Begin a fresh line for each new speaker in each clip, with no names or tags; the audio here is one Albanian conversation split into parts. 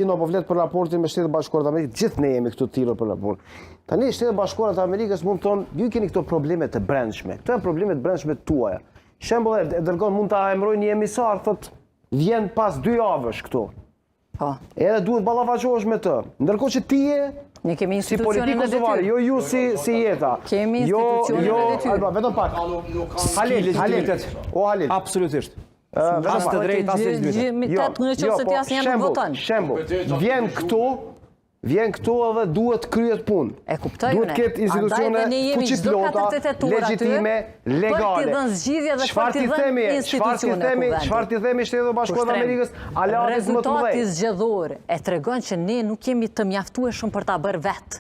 Po flet për raportin me Shtetet Bashkuara të Amerikës, gjithë ne jemi këtu të tirur për raport. Tani Shtetet Bashkuara të Amerikës mund të thonë, ju keni këto probleme të brendshme. Këto janë probleme të brendshme tuaja. Shembull, e dërgon mund ta emëroj një emisar, thotë, vjen pas 2 javësh këtu. Po. Edhe duhet ballafaqohesh me të. Ndërkohë që ti je
ne kemi
si politik kosovar, jo ju si jeta.
Kemi institucionin e detyrë.
Vetëm pak. Halil.
Absolutisht. As të drejtë, as të
zbyt. Shembull, vjen këtu edhe duhet kryet punë.
E kuptoj.
Duhet ketë institucione fuqiplota, legjitime, legale. Çfarë ti themi Shtetet Bashkuara të Amerikës, aleatis më të mëdhenj.
Rezultati zgjedhor e tregon që ne nuk jemi të mjaftueshëm për ta bërë vetë.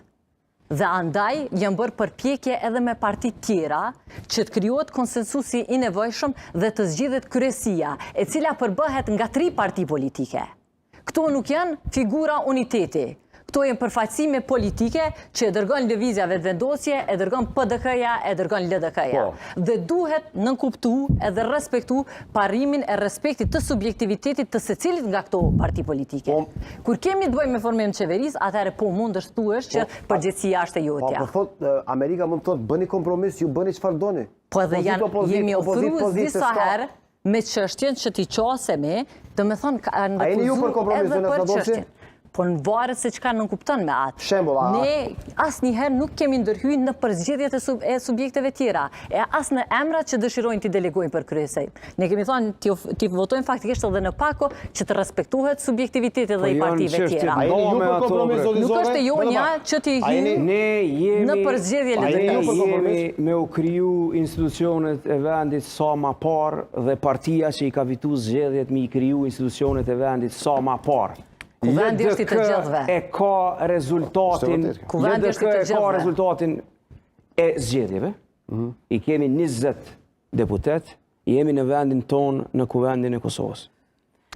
Dhe andaj janë bërë përpjekje edhe me parti tjera që të krijohet konsensusi i nevojshëm dhe të zgjidhet kryesia, e cila përbëhet nga 3 parti politike. Këto nuk janë figura uniteti. Këto janë përfaqësime politike që e dërgon lëvizja vetëvendosje, e dërgon PDK-ja, e dërgon LDK-ja. Dhe duhet nënkuptu edhe respektu parimin e respektit të subjektivitetit të secilit nga këto parti politike. Kur kemi të bëjmë me formim qeveris, atëherë po mund është thuesh që përgjegjësia është e jotja.
Po thotë Amerika mund të thotë bëni kompromis, ju bëni çfarë doni.
Po edhe jemi ofruar disa herë me çështjen që ti qasemi, domethënë kanë refuzuar edhe për çështjen. Po në varet se çka nënkupton me atë. Ne asnjëherë nuk kemi ndërhyrë në përzgjedhjet e subjekteve tjera, e as në emrat që dëshirojnë t'i delegojnë për kryesej. Ne kemi thënë ti votojmë faktikisht edhe në pako që të respektohet subjektiviteti dhe i partive tjera. Nuk është e jonja që ti hynë në përzgjedhje LDK-s.
Jemi me u kriju institucionet e vendit sa ma parë dhe partia që i ka fitu zgjedhjet me i kriju institucionet e vendit sa ma parë.
Kuvendi është i të gjithëve.
E ka rezultatin e zgjedhjeve. I kemi 20 deputet, jemi në vendin tonë në kuvendin e Kosovës.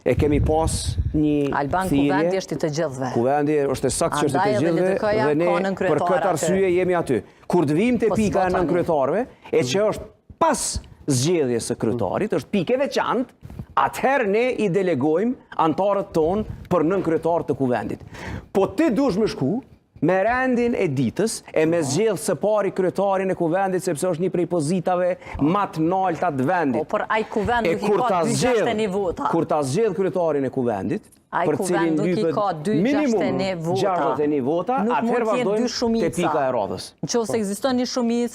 E kemi pas një
Alban, kuvendi është i të gjithëve.
Kuvendi është e saktë që është i të gjithëve dhe ne për këtë arsye jemi aty. Kur të vim të pika e nënkretarëve, e që është pas zgjedhjes së kryetarit, është pike veçantë, atëherë ne i delegojmë antarët tonë për nënkretar të kuvendit. Po ti dush me shku me rendin e ditës e me zgjedh së pari kryetarin e kuvendit sepse është një prej pozitave më të larta të vendit.
Po për ai kuvend nuk i ka 261 vota.
Kur ta zgjedh kryetarin e kuvendit,
për cilin lypet minimum
61 vota, atëherë vazhdojmë te pika e radhës.
Nëse ekziston një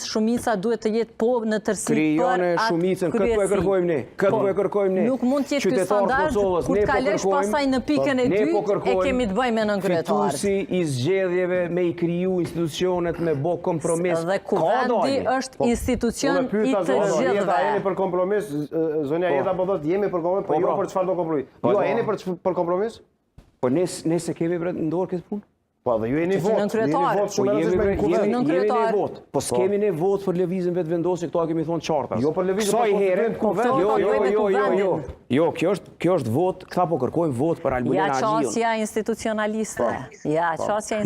shumica duhet të jetë po në tërësi për
krijone shumicën, këtë po e kërkojmë ne. Këtë po e kërkojmë ne.
Nuk mund të jetë ky standard kur të kalosh pasaj në pikën e dytë e kemi të bëjmë me nënkretar.
Fituesi i zgjedhjeve me i kriju institucionet me bë kompromis.
Dhe kuvendi është institucion i të gjithëve.
Jemi për kompromis, zonja Jeta po thotë jemi për kompromis, po jo për çfarë do kompromis. Jo, jeni për kompromis?
Po nëse kemi ndorë këtë punë?
Po dhe ju jeni vot.
Jemi ne vot. Po s'kemi ne vot për lëvizjen vetëvendosje, këto kemi thonë qartas.
Jo për lëvizjen
kuvend. Jo, kjo është vot, këta po kërkojmë vot për Albulin Agjion.
Ja qasja institucionaliste.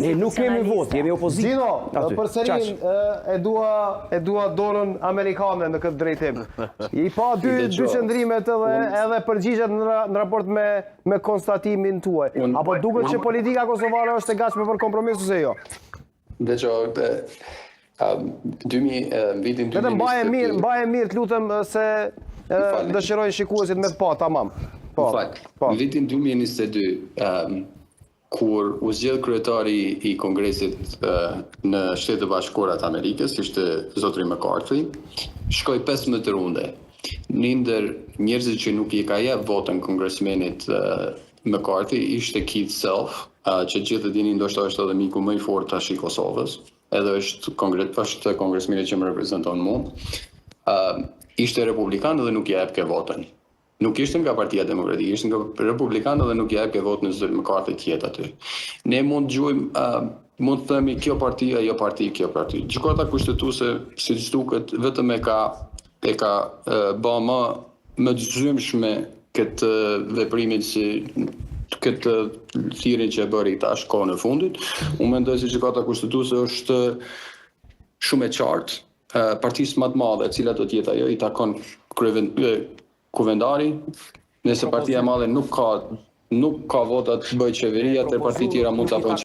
Ne nuk kemi vot, jemi opozitë.
Zino, përsëri e dua dorën amerikane në këtë drejtim. I pa dy qëndrimet edhe përgjigjet në raport me konstatimin tuaj. Apo duket që politika kosovare është e gatshme për kompromis ose jo?
Dhe që vitin 2022...
Vetëm mbaje mirë të lutem se dëshirojnë shikuesit me të pa, tamam.
Në vitin 2022, kur u zgjedh kryetari i Kongresit në Shtetet Bashkuara të Amerikës, ishte zotëri McCarthy, shkoi 15 runde. Një ndër njerëzit që nuk i ka jep votën kongresmenit McCarthy ishte Keith Self, që gjithë e dini ndoshta është edhe miku më i fortë tash i Kosovës, edhe është kongresmeni që më reprezenton mua. Ishte republikan dhe nuk i jep ke votën. Nuk ishte nga Partia Demokratike, ishte nga republikan dhe nuk i jep ke votën në zëri McCarthy të jetë aty. Ne mund të themi kjo parti, ajo parti, kjo parti. Gjykata kushtetuese, siç duket, vetëm e ka bë më të zymshme këtë veprimin si këtë thirrjen që e bëri tash kohën e fundit. Unë mendoj se gjykata kushtetuese është shumë e qartë. Partisë më të madhe, e cila do të jetë ajo, i takon kuvendari. Nëse partia e madhe nuk ka nuk ka vota të bëjë qeveria, të partitë tjera mund të bëjnë